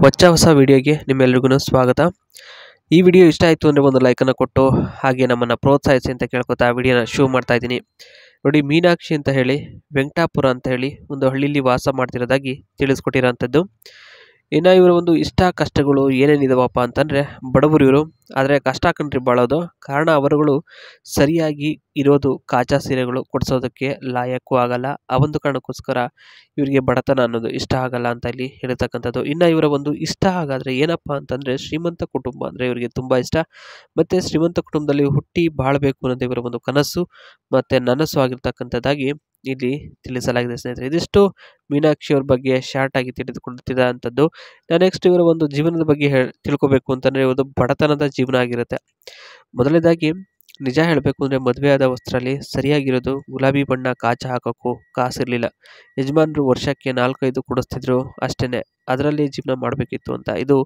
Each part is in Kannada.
ಹೊಸ ವಿಡಿಯೋಗೆ ನಿಮ್ಮೆಲ್ರಿಗೂ ಸ್ವಾಗತ. ಈ ವಿಡಿಯೋ ಇಷ್ಟ ಆಯಿತು ಅಂದರೆ ಒಂದು ಲೈಕನ್ನು ಕೊಟ್ಟು ಹಾಗೆ ನಮ್ಮನ್ನು ಪ್ರೋತ್ಸಾಹಿಸಿ ಅಂತ ಕೇಳ್ಕೊತಾ ವಿಡಿಯೋನ ಶೋ ಮಾಡ್ತಾ ಇದ್ದೀನಿ. ನೋಡಿ, ಮೀನಾಕ್ಷಿ ಅಂತ ಹೇಳಿ ವೆಂಕಟಾಪುರ ಅಂತ ಹೇಳಿ ಒಂದು ಹಳ್ಳಿಲಿ ವಾಸ ಮಾಡ್ತಿರೋದಾಗಿ ತಿಳಿಸ್ಕೊಟ್ಟಿರೋಂಥದ್ದು. ಇನ್ನು ಇವರ ಒಂದು ಇಷ್ಟ ಕಷ್ಟಗಳು ಏನೇನಿದಾವಪ್ಪ ಅಂತಂದರೆ, ಬಡವರು ಇವರು, ಆದರೆ ಕಷ್ಟ ಕಣ್ರಿ ಬಾಳೋದು. ಕಾರಣ ಅವರುಗಳು ಸರಿಯಾಗಿ ಇರೋದು ಕಾಚಾ ಸೀರೆಗಳು ಕೊಡಿಸೋದಕ್ಕೆ ಲಾಯಕ್ಕೂ ಆಗಲ್ಲ. ಆ ಒಂದು ಕಾರಣಕ್ಕೋಸ್ಕರ ಇವರಿಗೆ ಬಡತನ ಅನ್ನೋದು ಇಷ್ಟ ಆಗಲ್ಲ ಅಂತ ಇಲ್ಲಿ ಹೇಳ್ತಕ್ಕಂಥದ್ದು. ಇನ್ನು ಇವರ ಒಂದು ಇಷ್ಟ ಹಾಗಾದರೆ ಏನಪ್ಪ ಅಂತಂದರೆ, ಶ್ರೀಮಂತ ಕುಟುಂಬ ಅಂದರೆ ಇವರಿಗೆ ತುಂಬ ಇಷ್ಟ. ಮತ್ತು ಶ್ರೀಮಂತ ಕುಟುಂಬದಲ್ಲಿ ಹುಟ್ಟಿ ಬಾಳಬೇಕು ಅನ್ನೋದು ಇವರ ಒಂದು ಕನಸು ಮತ್ತು ನನಸು ಆಗಿರ್ತಕ್ಕಂಥದ್ದಾಗಿ ಇಲ್ಲಿ ತಿಳಿಸಲಾಗಿದೆ ಸ್ನೇಹಿತರೆ. ಇದಿಷ್ಟು ಮೀನಾಕ್ಷಿ ಅವ್ರ ಬಗ್ಗೆ ಶಾರ್ಟ್ ಆಗಿ ತಿಳಿದುಕೊಳ್ಳುತ್ತಿದ್ದಂಥದ್ದು. ನೆಕ್ಸ್ಟ್ ಇವರ ಒಂದು ಜೀವನದ ಬಗ್ಗೆ ತಿಳ್ಕೊಬೇಕು ಅಂತಂದರೆ, ಇವತ್ತು ಬಡತನದ ಜೀವನ ಆಗಿರುತ್ತೆ. ಮೊದಲನೇದಾಗಿ ನಿಜ ಹೇಳಬೇಕು ಅಂದರೆ, ಮದುವೆ ಆದ ವಸ್ತ್ರಲ್ಲಿ ಸರಿಯಾಗಿರೋದು ಗುಲಾಬಿ ಬಣ್ಣ ಕಾಚ ಹಾಕೋಕ್ಕೂ ಕಾಸಿರಲಿಲ್ಲ. ಯಜಮಾನರು ವರ್ಷಕ್ಕೆ 4-5 ಕೊಡಿಸ್ತಿದ್ರು ಅಷ್ಟೇ, ಅದರಲ್ಲಿ ಜೀವನ ಮಾಡಬೇಕಿತ್ತು ಅಂತ ಇದು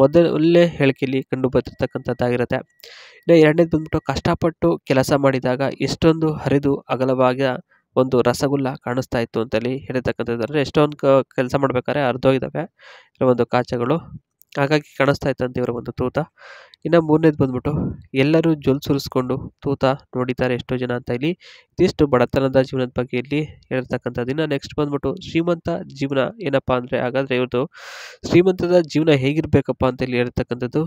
ಮೊದಲನೇ ಹೇಳಿಕೆಯಲ್ಲಿ ಕಂಡು ಬರ್ತಿರ್ತಕ್ಕಂಥದ್ದಾಗಿರುತ್ತೆ. ಇನ್ನು ಎರಡನೇದು ಬಂದ್ಬಿಟ್ಟು, ಕಷ್ಟಪಟ್ಟು ಕೆಲಸ ಮಾಡಿದಾಗ ಎಷ್ಟೊಂದು ಹರಿದು ಅಗಲವಾಗಿ ಒಂದು ರಸಗುಲ್ಲ ಕಾಣಿಸ್ತಾ ಇತ್ತು ಅಂತೇಳಿ ಹೇಳಿರ್ತಕ್ಕಂಥದ್ದು. ಅಂದರೆ ಎಷ್ಟೊಂದು ಕೆಲಸ ಮಾಡ್ಬೇಕಾದ್ರೆ ಹರಿದೋಗಿದ್ದಾವೆ ಇವರ ಒಂದು ಕಾಚಗಳು, ಹಾಗಾಗಿ ಕಾಣಿಸ್ತಾ ಇತ್ತಂತೆ ಇವರ ಒಂದು ತೂತ. ಇನ್ನು ಮೂರನೇದು ಬಂದ್ಬಿಟ್ಟು, ಎಲ್ಲರೂ ಜೊಲ್ ಸುರಿಸ್ಕೊಂಡು ತೂತ ನೋಡಿದ್ದಾರೆ ಎಷ್ಟೋ ಜನ ಅಂತ ಇಲ್ಲಿ ಇದಿಷ್ಟು ಬಡತನದ ಜೀವನದ ಬಗ್ಗೆ ಇಲ್ಲಿ ಹೇಳಿರ್ತಕ್ಕಂಥದ್ದು. ಇನ್ನು ನೆಕ್ಸ್ಟ್ ಬಂದ್ಬಿಟ್ಟು, ಶ್ರೀಮಂತ ಜೀವನ ಏನಪ್ಪ ಅಂದರೆ, ಹಾಗಾದರೆ ಇವ್ರದ್ದು ಶ್ರೀಮಂತದ ಜೀವನ ಹೇಗಿರಬೇಕಪ್ಪ ಅಂತ ಇಲ್ಲಿ ಹೇಳ್ತಕ್ಕಂಥದ್ದು.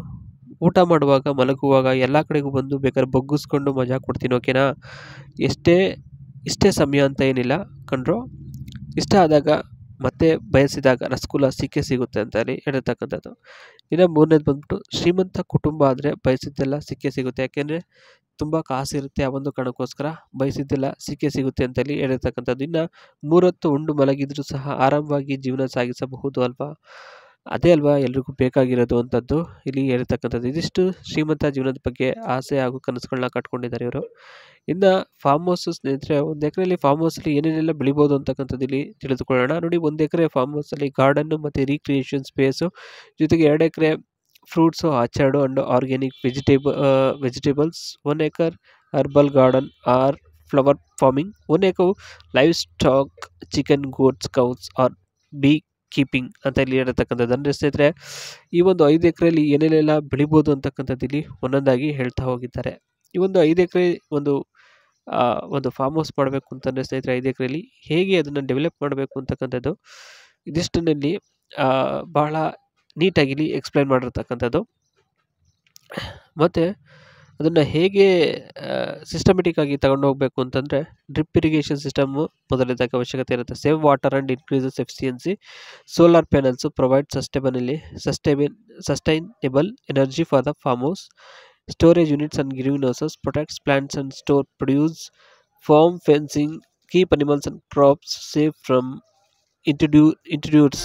ಊಟ ಮಾಡುವಾಗ ಮಲಗುವಾಗ ಎಲ್ಲ ಕಡೆಗೂ ಬಂದು ಬೇಕಾದ್ರೆ ಬಗ್ಗಿಸ್ಕೊಂಡು ಮಜಾ ಕೊಡ್ತೀನಿ, ಓಕೆನಾ. ಇಷ್ಟೇ ಸಮಯ ಅಂತ ಏನಿಲ್ಲ ಕಣ್ರು, ಇಷ್ಟ ಆದಾಗ ಮತ್ತೆ ಬಯಸಿದಾಗ ರಸಗುಲ್ಲ ಸಿಗುತ್ತೆ ಅಂತ ಹೇಳಿ ಹೇಳಿರ್ತಕ್ಕಂಥದ್ದು. ಇನ್ನು ಮೂರನೇದು ಬಂದ್ಬಿಟ್ಟು, ಶ್ರೀಮಂತ ಕುಟುಂಬ ಆದರೆ ಬಯಸಿದ್ದೆಲ್ಲ ಸಿಗುತ್ತೆ, ಯಾಕೆಂದರೆ ತುಂಬ ಕಾಸಿರುತ್ತೆ, ಆ ಒಂದು ಕಾರಣಕ್ಕೋಸ್ಕರ ಬಯಸಿದ್ದೆಲ್ಲ ಸಿಗುತ್ತೆ ಅಂತೇಳಿ ಹೇಳಿರ್ತಕ್ಕಂಥದ್ದು. ಇನ್ನು 3 ಹೊತ್ತು ಉಂಡು ಮಲಗಿದ್ರೂ ಸಹ ಆರಾಮವಾಗಿ ಜೀವನ ಸಾಗಿಸಬಹುದು ಅಲ್ವಾ, ಅದೇ ಅಲ್ವಾ ಎಲ್ರಿಗೂ ಬೇಕಾಗಿರೋದು ಅಂಥದ್ದು ಇಲ್ಲಿ ಹೇಳಿರ್ತಕ್ಕಂಥದ್ದು. ಇದಿಷ್ಟು ಶ್ರೀಮಂತ ಜೀವನದ ಬಗ್ಗೆ ಆಸೆ ಹಾಗೂ ಕನಸುಗಳನ್ನ ಕಟ್ಕೊಂಡಿದ್ದಾರೆ ಇವರು. ಇನ್ನು ಫಾರ್ಮ್ ಹೌಸ್ ಸ್ನೇಹಿತರೆ, 1 ಎಕರೆಯಲ್ಲಿ ಫಾರ್ಮ್ ಹೌಸಲ್ಲಿ ಏನೇನೆಲ್ಲ ಬೆಳಿಬೋದು ಅಂತಕ್ಕಂಥದ್ದು ಇಲ್ಲಿ ತಿಳಿದುಕೊಳ್ಳೋಣ. ನೋಡಿ, 1 ಎಕರೆ ಫಾರ್ಮ್ ಹೌಸಲ್ಲಿ ಗಾರ್ಡನ್ನು ಮತ್ತು ರೀಕ್ರಿಯೇಷನ್ ಸ್ಪೇಸು, ಜೊತೆಗೆ 2 acre fruits, orchard and organic vegetables, 1 acre herbal garden or flower farming, 1 acre livestock chicken, goats, cows or beekeeping ಅಂತ ಇಲ್ಲಿ ಹೇಳಿರ್ತಕ್ಕಂಥದ್ದು. ಅಂದರೆ ಸ್ನೇಹಿತರೆ, ಈ ಒಂದು 5 ಎಕರೆಯಲ್ಲಿ ಏನೇನೆಲ್ಲ ಬೆಳಿಬೋದು ಅಂತಕ್ಕಂಥದ್ದು ಇಲ್ಲಿ ಒಂದೊಂದಾಗಿ ಹೇಳ್ತಾ ಹೋಗಿದ್ದಾರೆ. ಈ ಒಂದು 5 ಎಕರೆ ಒಂದು ಫಾರ್ಮ್ ಹೌಸ್ ಮಾಡಬೇಕು ಅಂತಂದರೆ ಸ್ನೇಹಿತರೆ, 5 ಎಕರೆಯಲ್ಲಿ ಹೇಗೆ ಅದನ್ನು ಡೆವಲಪ್ ಮಾಡಬೇಕು ಅಂತಕ್ಕಂಥದ್ದು ಇದಿಷ್ಟನ್ನಲ್ಲಿ ಬಹಳ ನೀಟಾಗಿ ಇಲ್ಲಿ ಎಕ್ಸ್ಪ್ಲೈನ್ ಮಾಡಿರ್ತಕ್ಕಂಥದ್ದು. ಮತ್ತು ಅದನ್ನು ಹೇಗೆ ಸಿಸ್ಟಮೆಟಿಕ್ ಆಗಿ ತಗೊಂಡು ಹೋಗಬೇಕು ಅಂತಂದರೆ, ಡ್ರಿಪ್ ಇರಿಗೇಷನ್ ಸಿಸ್ಟಮ್ಮು ಮೊದಲನೇದಾಗಿ ಅವಶ್ಯಕತೆ ಇರುತ್ತೆ. Save water and increases efficiency. Solar panels provide sustainable energy for the farm house. Storage units and greenhouses protects plants and store produce. Farm fencing keep animals and crops safe from intruders.